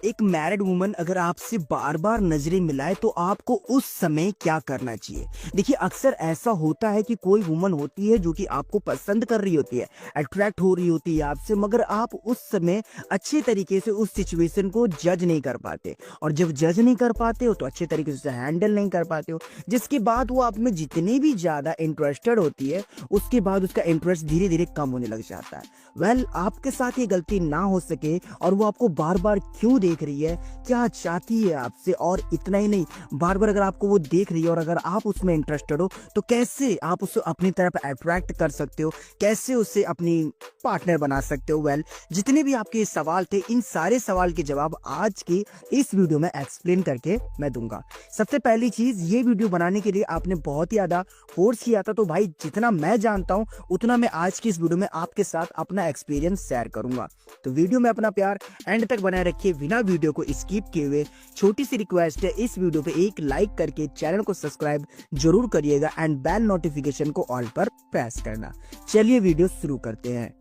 एक married woman अगर आपसे बार बार नजरें मिलाए तो आपको उस समय क्या करना चाहिए? देखिए, अक्सर ऐसा होता है कि कोई वुमन होती है जो कि आपको पसंद कर रही होती है, अट्रैक्ट हो रही होती है आपसे, मगर आप उस समय अच्छे तरीके से उस सिचुएशन को जज नहीं कर पाते। और जब जज नहीं कर पाते हो तो अच्छे तरीके से हैंडल नहीं कर पाते हो, जिसके बाद वो आप में जितनी भी ज्यादा इंटरेस्टेड होती है, उसके बाद उसका इंटरेस्ट धीरे धीरे कम होने लग जाता है। आपके साथ ये गलती ना हो सके और वो आपको बार बार क्यों देख रही है, क्या चाहती है आपसे, और इतना ही नहीं, बार बार अगर आपको वो देख रही है और अगर आप उसमें इंटरेस्टेड हो तो कैसे आप उसे अपनी तरफ अट्रैक्ट कर सकते हो, कैसे उसे अपनी पार्टनर बना सकते हो। जितने भी आपके सवाल थे, इन सारे सवाल के जवाब आज की इस वीडियो में एक्सप्लेन करके मैं दूंगा। सबसे पहली चीज, ये वीडियो बनाने के लिए आपने बहुत ही ज्यादा फोर्स किया था, तो भाई जितना मैं जानता हूं उतना मैं आज की इस वीडियो में आपके साथ अपना एक्सपीरियंस शेयर करूंगा। तो वीडियो में अपना प्यार एंड तक बनाए रखिए, बिना वीडियो को स्किप किए हुए। छोटी सी रिक्वेस्ट है, इस वीडियो पे एक लाइक करके चैनल को सब्सक्राइब जरूर करिएगा एंड बेल नोटिफिकेशन को ऑल पर प्रेस करना। चलिए वीडियो शुरू करते हैं।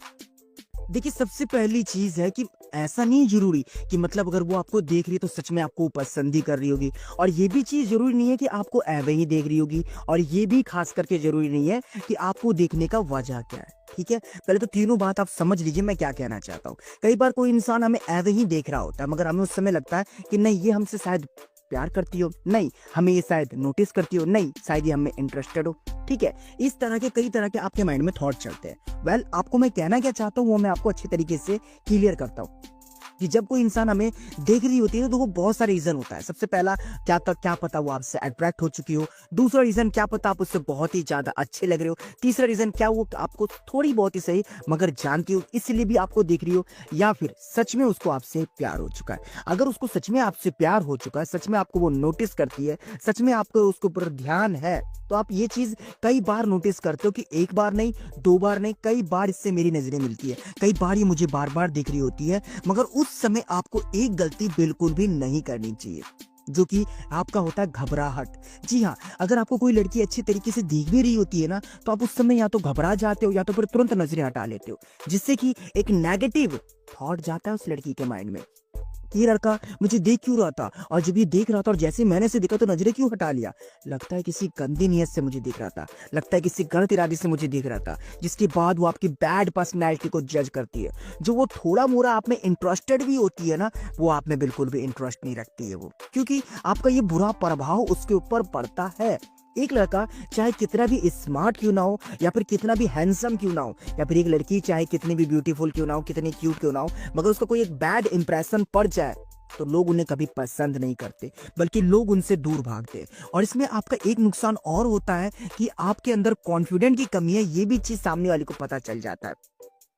देखिए, सबसे पहली चीज है कि ऐसा नहीं जरूरी कि मतलब अगर वो आपको देख रही है तो सच में आपको पसंद ही कर रही होगी, और ये भी चीज जरूरी नहीं है कि आपको ऐवे ही देख रही होगी, और ये भी खास करके जरूरी नहीं है कि आपको देखने का वजह क्या है। ठीक है, पहले तो तीनों बात आप समझ लीजिए मैं क्या कहना चाहता हूँ। कई बार कोई इंसान हमें ऐवे ही देख रहा होता है, मगर हमें उस समय लगता है कि नहीं, ये हमसे शायद प्यार करती हो, नहीं हमें ये शायद नोटिस करती हो, नहीं शायद ये हमें इंटरेस्टेड हो। ठीक है, इस तरह के कई तरह के आपके माइंड में थॉट चलते हैं। आपको मैं कहना क्या चाहता हूँ वो मैं आपको अच्छे तरीके से क्लियर करता हूँ कि जब कोई इंसान हमें देख रही होती है तो वो बहुत सारे रीजन होता है। सबसे पहला, क्या पता वो आपसे अट्रैक्ट हो चुकी हो। दूसरा रीजन, क्या पता आप उससे बहुत ही ज्यादा अच्छे लग रहे हो। तीसरा रीजन, क्या वो आपको थोड़ी बहुत ही सही मगर जानती हो, इसलिए भी आपको देख रही हो। या फिर सच में उसको आपसे प्यार हो चुका है। अगर उसको सच में आपसे प्यार हो चुका है, सच में आपको वो नोटिस करती है, सच में आपको उसके ऊपर ध्यान है, तो आप ये चीज कई बार नोटिस करते हो कि एक बार नहीं, दो बार नहीं, कई बार इससे मेरी नजरें मिलती है, कई बार ये मुझे बार बार देख रही होती है। मगर उस समय आपको एक गलती बिल्कुल भी नहीं करनी चाहिए, जो कि आपका होता है घबराहट। जी हाँ, अगर आपको कोई लड़की अच्छी तरीके से देख भी रही होती है ना, तो आप उस समय या तो घबरा जाते हो या तो फिर तुरंत नजरें हटा लेते हो, जिससे कि एक नेगेटिव थॉट जाता है उस लड़की के माइंड में, ये लड़का मुझे देख क्यों रहा था, और जब ये देख रहा था और जैसे मैंने से देखा तो नजरें क्यों हटा लिया, लगता है किसी गंदी नीयत से मुझे देख रहा था, लगता है किसी गलत इरादे से मुझे देख रहा था। जिसके बाद वो आपकी बैड पर्सनैलिटी को जज करती है। जो वो थोड़ा मोड़ा आप में इंटरेस्टेड भी होती है ना, वो आप में बिल्कुल भी इंटरेस्ट नहीं रखती है वो, क्योंकि आपका ये बुरा प्रभाव उसके ऊपर पड़ता है। एक लड़का चाहे कितना भी स्मार्ट क्यों ना हो, या फिर कितना भी हैंडसम क्यों ना हो, या फिर एक लड़की चाहे कितनी भी ब्यूटीफुल क्यों ना हो, कितनी क्यूट क्यों ना हो, मगर उसका कोई एक बैड इंप्रेशन पड़ जाए तो लोग उन्हें कभी पसंद नहीं करते, बल्कि लोग उनसे दूर भागते हैं। और इसमें आपका एक नुकसान और होता है कि आपके अंदर कॉन्फिडेंट की कमी है, ये भी चीज सामने वाले को पता चल जाता है।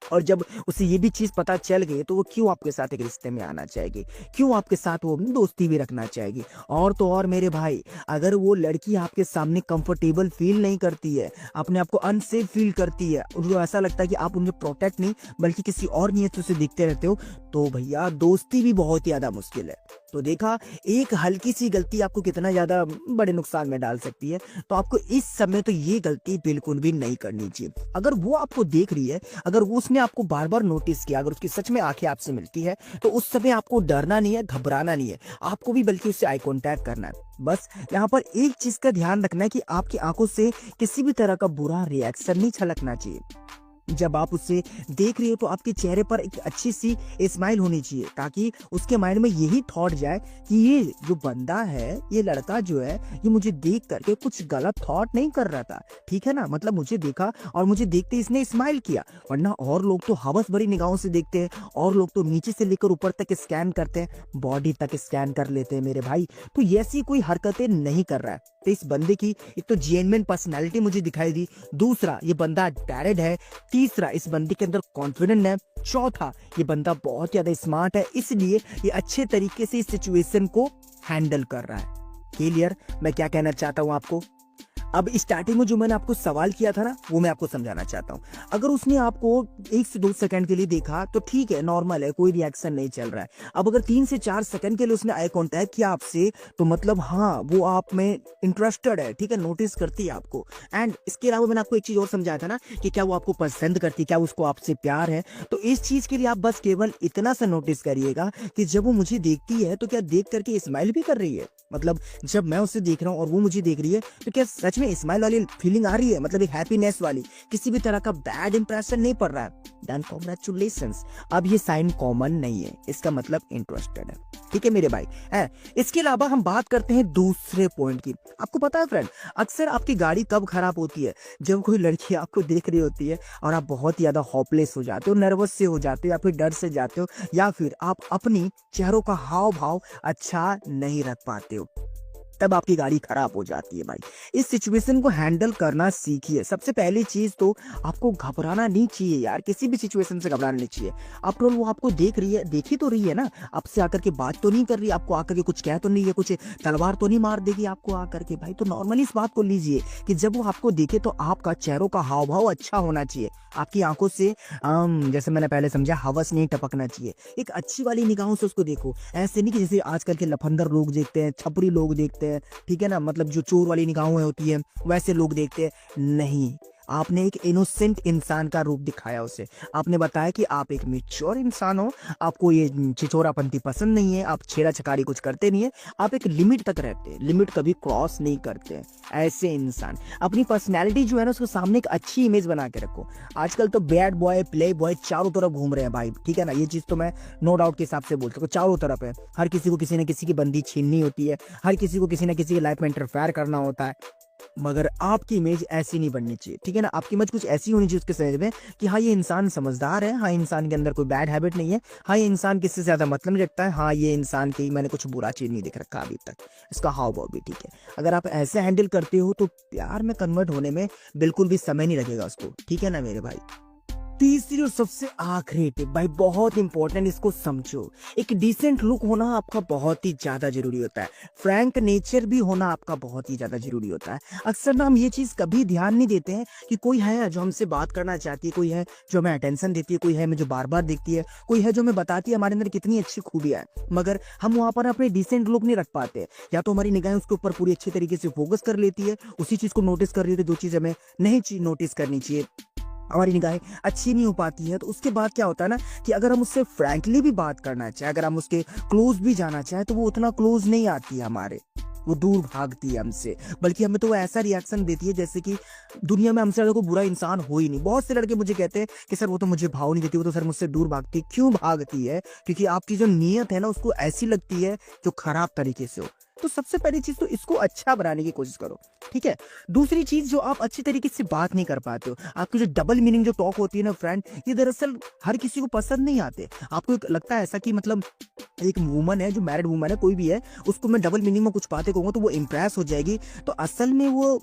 और जब उसे ये भी चीज पता चल गई तो वो क्यों आपके साथ एक रिश्ते में आना चाहेगी, क्यों आपके साथ वो दोस्ती भी रखना चाहेगी। और तो और मेरे भाई, अगर वो लड़की आपके सामने कंफर्टेबल फील नहीं करती है, अपने आप को अनसेफ फील करती है, उनको ऐसा लगता है कि आप उन्हें प्रोटेक्ट नहीं बल्कि किसी और नियत से उसे दिखते रहते हो, तो भैया दोस्ती भी बहुत ज्यादा मुश्किल है। तो देखा, एक हल्की सी गलती आपको कितना ज्यादा बड़े नुकसान में डाल सकती है। तो आपको इस समय तो ये गलती बिल्कुल भी नहीं करनी चाहिए। अगर वो आपको देख रही है, अगर वो उसने आपको बार बार नोटिस किया, अगर उसकी सच में आंखें आपसे मिलती है, तो उस समय आपको डरना नहीं है, घबराना नहीं है, आपको भी बल्कि उससे आई कांटेक्ट करना है। बस यहाँ पर एक चीज का ध्यान रखना है कि आपकी आंखों से किसी भी तरह का बुरा रिएक्शन नहीं छलकना चाहिए। जब आप उससे देख रही हो तो आपके चेहरे पर एक अच्छी सी स्माइल होनी चाहिए, ताकि उसके माइंड में यही थॉट जाए कि ये जो बंदा है, ये लड़का जो है, ये मुझे देख करके कुछ गलत थॉट नहीं कर रहा था। ठीक है ना, मतलब मुझे देखा और मुझे देखते इसने स्माइल किया, वरना और लोग तो हवस भरी निगाहों से देखते हैं, और लोग तो नीचे से लेकर ऊपर तक स्कैन करते हैं, बॉडी तक स्कैन कर लेते हैं मेरे भाई। तो ऐसी कोई हरकतें नहीं कर रहा है। तो इस बंदे की एक तो जेन्युइन पर्सनैलिटी मुझे दिखाई दी, दूसरा ये बंदा डायरेक्ट है, तीसरा इस बंदे के अंदर कॉन्फिडेंस है, चौथा ये बंदा बहुत ज्यादा स्मार्ट है, इसलिए ये अच्छे तरीके से इस सिचुएशन को हैंडल कर रहा है। क्लियर मैं क्या कहना चाहता हूं आपको? अब स्टार्टिंग में जो मैंने आपको सवाल किया था ना, वो मैं आपको समझाना चाहता हूँ। अगर उसने आपको 1 से 2 सेकंड के लिए देखा तो ठीक है, नॉर्मल है, कोई रिएक्शन नहीं चल रहा है। अब अगर 3 से 4 सेकंड के लिए उसने आई कांटेक्ट किया आपसे, तो मतलब हाँ, वो आप में इंटरेस्टेड है, ठीक है, नोटिस करती है आपको। एंड इसके अलावा मैंने आपको एक चीज और समझाया था ना कि क्या वो आपको पसंद करती है, क्या उसको आपसे प्यार है। तो इस चीज के लिए आप बस केवल इतना सा नोटिस करिएगा कि जब वो मुझे देखती है तो क्या देख करके स्माइल भी कर रही है। मतलब जब मैं उसे देख रहा हूँ और वो मुझे देख रही है, तो क्या सच में स्माइल वाली फीलिंग आ रही है, मतलब एक हैप्पीनेस वाली, किसी भी तरह का बैड इंप्रेशन नहीं पड़ रहा है, देन कांग्रेचुलेशंस। अब ये साइन कॉमन नहीं है, इसका मतलब इंटरेस्टेड है, ठीक है मेरे भाई है। इसके अलावा हम बात करते हैं दूसरे पॉइंट की। आपको पता है फ्रेंड, अक्सर आपकी गाड़ी कब खराब होती है? जब कोई लड़की आपको देख रही होती है और आप बहुत ज्यादा होपलेस हो जाते हो, नर्वस से हो जाते हो, या फिर डर से जाते हो, या फिर आप अपनी चेहरों का हाव भाव अच्छा नहीं रख पाते हो, तब आपकी गाड़ी खराब हो जाती है भाई। इस सिचुएशन को हैंडल करना सीखिए। सबसे पहली चीज तो आपको घबराना नहीं चाहिए यार, किसी भी सिचुएशन से घबराना नहीं चाहिए। आफ्टर ऑल वो आपको देख रही है, देखी तो रही है ना, आपसे आकर के बात तो नहीं कर रही, आपको आकर के कुछ कह तो नहीं है, कुछ तलवार तो नहीं मार देगी आपको आकर के भाई। तो नॉर्मली इस बात को लीजिए कि जब वो आपको देखे तो आपका चेहरों का हाव भाव अच्छा होना चाहिए, आपकी आंखों से जैसे मैंने पहले समझा, हवस नहीं टपकना चाहिए। एक अच्छी वाली निगाहों से उसको देखो, ऐसे नहीं कि जैसे आजकल के लफंदर लोग देखते हैं, छपरी लोग देखते हैं, ठीक है ना, मतलब जो चोर वाली निगाहें होती है वैसे लोग देखते हैं। नहीं, आपने एक इनोसेंट इंसान का रूप दिखाया उसे। आपने बताया कि आप एक मैच्योर इंसान हो, आपको ये छिछोरापंती पसंद नहीं है, आप छेड़ा छकारी कुछ करते नहीं है, आप एक लिमिट तक रहते हैं, लिमिट कभी क्रॉस नहीं करते हैं। ऐसे इंसान अपनी पर्सनैलिटी जो है ना, उसके सामने एक अच्छी इमेज बना के रखो। आजकल तो बैड बॉय, प्ले बॉय चारों तरफ घूम रहे हैं भाई, ठीक है ना, ये चीज तो मैं नो डाउट के हिसाब से बोल सकता हूँ, चारों तरफ है। हर किसी को किसी न किसी की बंदी छीननी होती है, हर किसी को किसी न किसी की लाइफ में इंटरफेयर करना होता है, मगर आपकी इमेज ऐसी नहीं बननी चाहिए, ठीक है ना। आपकी इमेज कुछ ऐसी होनी चाहिए उसके समझ में कि हाँ, ये इंसान समझदार है, हाँ, इंसान के अंदर कोई बैड हैबिट नहीं है, हाँ, ये इंसान किससे ज्यादा मतलब नहीं रखता है, हाँ, ये इंसान की मैंने कुछ बुरा चीज नहीं देख रखा अभी तक, इसका हाव भाव भी ठीक है। अगर आप ऐसे हैंडल करते हो तो प्यार में कन्वर्ट होने में बिल्कुल भी समय नहीं लगेगा उसको, ठीक है ना मेरे भाई। तीसरी और सबसे आखिरी टिप भाई, बहुत इंपॉर्टेंट, इसको समझो। एक डिसेंट लुक होना आपका बहुत ही ज्यादा जरूरी होता है, फ्रैंक नेचर भी होना आपका बहुत ही ज्यादा जरूरी होता है। अक्सर ना हम ये चीज कभी ध्यान नहीं देते हैं कि कोई है जो हमसे बात करना चाहती है, कोई है जो हमें अटेंशन देती है, कोई है हमें जो बार बार देखती है, कोई है जो हमें बताती है हमारे अंदर कितनी अच्छी खूबियां है, मगर हम वहां पर अपने डिसेंट लुक नहीं रख पाते। या तो हमारी निगाहें उसके ऊपर पूरी अच्छी तरीके से फोकस कर लेती है, उसी चीज को नोटिस कर रही है, जो चीज हमें नहीं नोटिस करनी चाहिए, हमारी निगाहें अच्छी नहीं हो पाती है। तो उसके बाद क्या होता है ना कि अगर हम उससे फ्रैंकली भी बात करना चाहें, अगर हम उसके क्लोज भी जाना चाहें, तो वो उतना क्लोज नहीं आती है हमारे, वो दूर भागती है हमसे, बल्कि हमें तो वो ऐसा रिएक्शन देती है जैसे कि दुनिया में हमसे ज्यादा कोई बुरा इंसान हो ही नहीं। बहुत से लड़के मुझे कहते हैं कि सर वो तो मुझे भाव नहीं देती, वो तो सर मुझसे दूर भागती है। क्यों भागती है? क्योंकि आपकी जो नीयत है ना, उसको ऐसी लगती है जो खराब तरीके से हो। तो सबसे पहली चीज तो इसको अच्छा बनाने की कोशिश करो, ठीक है। दूसरी चीज, जो आप अच्छी तरीके से बात नहीं कर पाते हो, आपकी जो डबल मीनिंग जो टॉक होती है ना फ्रेंड, ये दरअसल हर किसी को पसंद नहीं आते। आपको लगता है ऐसा कि मतलब एक वुमन है, जो मैरिड वुमन है, कोई भी है, उसको मैं डबल मीनिंग में कुछ बातें कहूंगा तो वो इंप्रेस हो जाएगी, तो असल में वो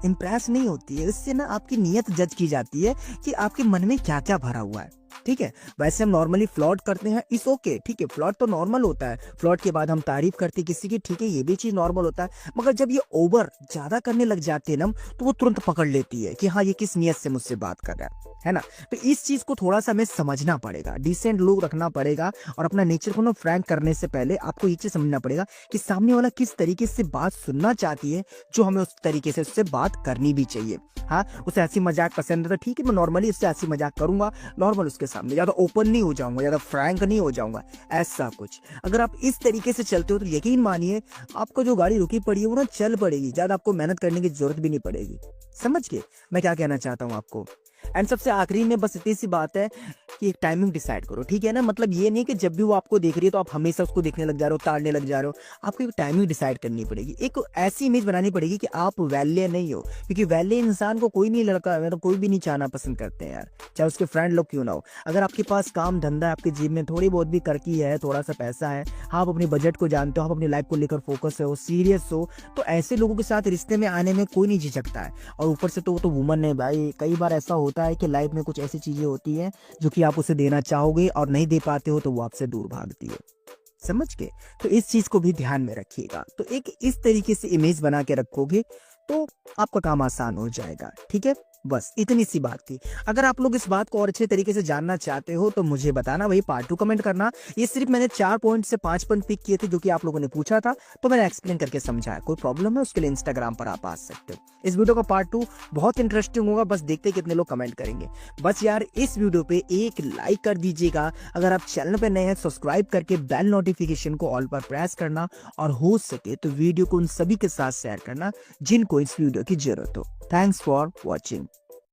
इंप्रेस नहीं होती है। इससे ना आपकी नीयत जज की जाती है कि आपके मन में क्या क्या भरा हुआ है, ठीक है। वैसे हम नॉर्मली फ्लर्ट करते हैं, इस ओके, ठीक है, फ्लर्ट तो नॉर्मल होता है, फ्लर्ट के बाद हम तारीफ करते हैं किसी की, ठीक है, ये भी चीज नॉर्मल होता है। मगर जब ये ओवर ज्यादा करने लग जाते हैं ना, तो वो तुरंत पकड़ लेती है कि हाँ, ये किस नियत से मुझसे बात कर रहा है ना। तो इस चीज को थोड़ा सा हमें समझना पड़ेगा, डिसेंट लुक रखना पड़ेगा, और अपना नेचर को ना फ्रैंक करने से पहले आपको ये चीज समझना पड़ेगा कि सामने वाला किस तरीके से बात सुनना चाहती है, जो हमें उस तरीके से उससे बात करनी भी चाहिए। हाँ, उसे हंसी मजाक पसंद है तो ठीक है, मैं नॉर्मली उससे हंसी मजाक करूंगा, नॉर्मल उसके सामने, ज्यादा ओपन नहीं हो जाऊंगा, ज्यादा फ्रैंक नहीं हो जाऊंगा, ऐसा कुछ। अगर आप इस तरीके से चलते हो तो यकीन मानिए, आपको जो गाड़ी रुकी पड़ी है वो ना चल पड़ेगी, ज्यादा आपको मेहनत करने की जरूरत भी नहीं पड़ेगी। समझ के मैं क्या कहना चाहता हूँ आपको। एंड सबसे आखिरी में बस इतनी सी बात है कि एक टाइमिंग डिसाइड करो, ठीक है ना। मतलब ये नहीं कि जब भी वो आपको देख रही है तो आप हमेशा उसको देखने लग जा रहे हो, ताड़ने लग जा रहे हो। आपको एक टाइमिंग डिसाइड करनी पड़ेगी, एक ऐसी इमेज बनानी पड़ेगी कि आप वैल्य नहीं हो, क्योंकि वैल्य इंसान को कोई नहीं, लड़का मतलब कोई भी नहीं चाहना पसंद करते हैं यार, चाहे उसके फ्रेंड लोग क्यों ना हो। अगर आपके पास काम धंधा है, आपकी जेब में थोड़ी बहुत भी करकी है, थोड़ा सा पैसा है, आप अपने बजट को जानते हो, आप अपनी लाइफ को लेकर फोकस हो, सीरियस हो, तो ऐसे लोगों के साथ रिश्ते में आने में कोई नहीं झिझकता है। और ऊपर से तो वो तो वुमन है भाई, कई बार ऐसा होता है कि लाइफ में कुछ ऐसी चीजें होती हैं जो कि आप उसे देना चाहोगे और नहीं दे पाते हो, तो वो आपसे दूर भागती है, समझ के। तो इस चीज को भी ध्यान में रखिएगा। तो एक इस तरीके से इमेज बना के रखोगे तो आपका काम आसान हो जाएगा। ठीक है, बस इतनी सी बात थी। अगर आप लोग इस बात को और अच्छे तरीके से जानना चाहते हो तो मुझे बताना, वही पार्ट 2 कमेंट करना। ये सिर्फ मैंने 4 पॉइंट से 5 पॉइंट पिक किए थे जो कि आप लोगों ने पूछा था, तो मैंने एक्सप्लेन करके समझाया। कोई प्रॉब्लम है उसके लिए इंस्टाग्राम पर आप आ सकते हो। इस वीडियो का पार्ट 2 बहुत इंटरेस्टिंग होगा, बस देखते कितने लोग कमेंट करेंगे। बस यार इस वीडियो पे एक लाइक कर दीजिएगा। अगर आप चैनल पे नए हैं सब्सक्राइब करके बेल नोटिफिकेशन को ऑल पर प्रेस करना, और हो सके तो वीडियो को उन सभी के साथ शेयर करना जिनको इस वीडियो की जरूरत हो। Thanks for watching.